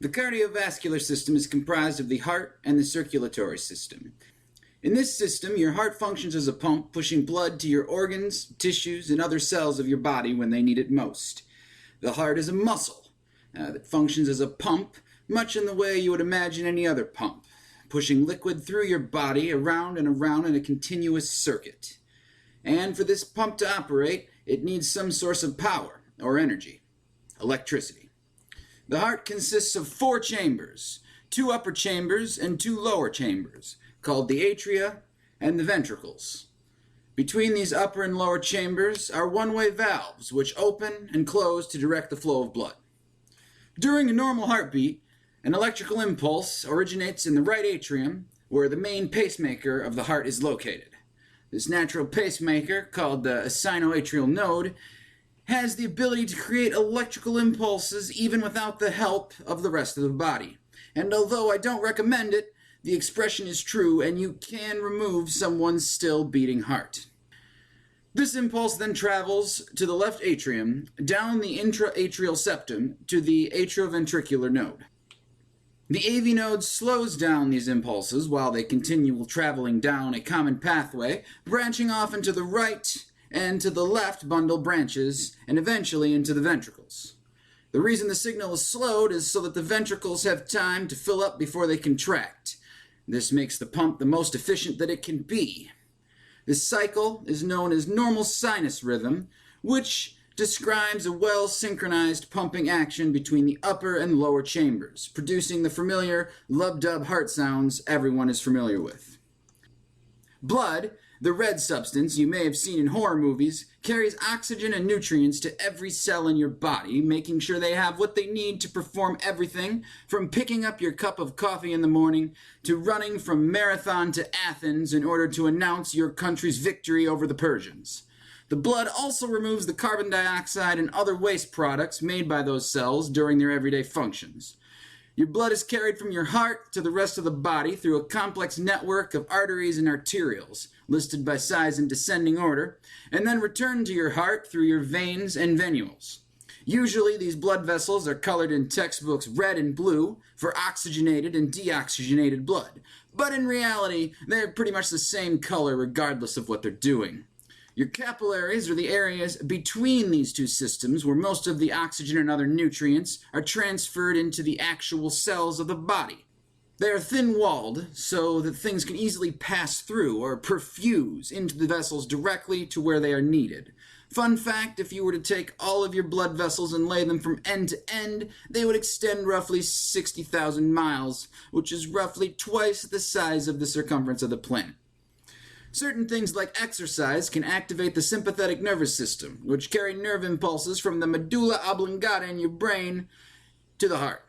The cardiovascular system is comprised of the heart and the circulatory system. In this system, your heart functions as a pump, pushing blood to your organs, tissues, and other cells of your body when they need it most. The heart is a muscle that functions as a pump, much in the way you would imagine any other pump, pushing liquid through your body around and around in a continuous circuit. And for this pump to operate, it needs some source of power, or energy, electricity. The heart consists of 4 chambers, 2 upper chambers and 2 lower chambers, called the atria and the ventricles. Between these upper and lower chambers are one-way valves which open and close to direct the flow of blood. During a normal heartbeat, an electrical impulse originates in the right atrium, where the main pacemaker of the heart is located. This natural pacemaker, called the sinoatrial node, has the ability to create electrical impulses even without the help of the rest of the body. And although I don't recommend it, the expression is true, and you can remove someone's still beating heart. This impulse then travels to the left atrium, down the intraatrial septum to the atrioventricular node. The AV node slows down these impulses while they continue traveling down a common pathway, branching off into the right and to the left bundle branches, and eventually into the ventricles. The reason the signal is slowed is so that the ventricles have time to fill up before they contract. This makes the pump the most efficient that it can be. This cycle is known as normal sinus rhythm, which describes a well-synchronized pumping action between the upper and lower chambers, producing the familiar lub-dub heart sounds everyone is familiar with. Blood, the red substance you may have seen in horror movies, carries oxygen and nutrients to every cell in your body, making sure they have what they need to perform everything from picking up your cup of coffee in the morning to running from Marathon to Athens in order to announce your country's victory over the Persians. The blood also removes the carbon dioxide and other waste products made by those cells during their everyday functions. Your blood is carried from your heart to the rest of the body through a complex network of arteries and arterioles, listed by size in descending order, and then returned to your heart through your veins and venules. Usually these blood vessels are colored in textbooks red and blue for oxygenated and deoxygenated blood, but in reality they're pretty much the same color regardless of what they're doing. Your capillaries are the areas between these two systems where most of the oxygen and other nutrients are transferred into the actual cells of the body. They are thin-walled so that things can easily pass through or perfuse into the vessels directly to where they are needed. Fun fact, if you were to take all of your blood vessels and lay them from end to end, they would extend roughly 60,000 miles, which is roughly twice the size of the circumference of the planet. Certain things like exercise can activate the sympathetic nervous system, which carry nerve impulses from the medulla oblongata in your brain to the heart,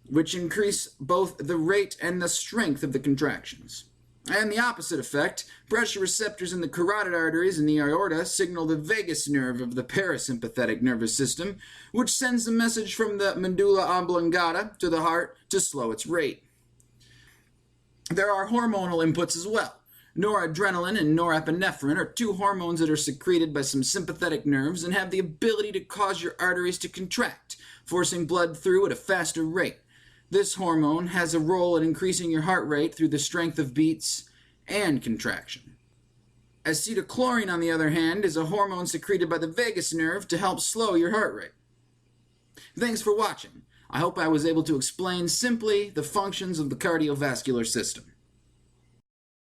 which increase both the rate and the strength of the contractions. And the opposite effect, pressure receptors in the carotid arteries in the aorta signal the vagus nerve of the parasympathetic nervous system, which sends a message from the medulla oblongata to the heart to slow its rate. There are hormonal inputs as well. Noradrenaline and norepinephrine are 2 hormones that are secreted by some sympathetic nerves and have the ability to cause your arteries to contract, forcing blood through at a faster rate. This hormone has a role in increasing your heart rate through the strength of beats and contraction. Acetylcholine, on the other hand, is a hormone secreted by the vagus nerve to help slow your heart rate. Thanks for watching. I hope I was able to explain simply the functions of the cardiovascular system.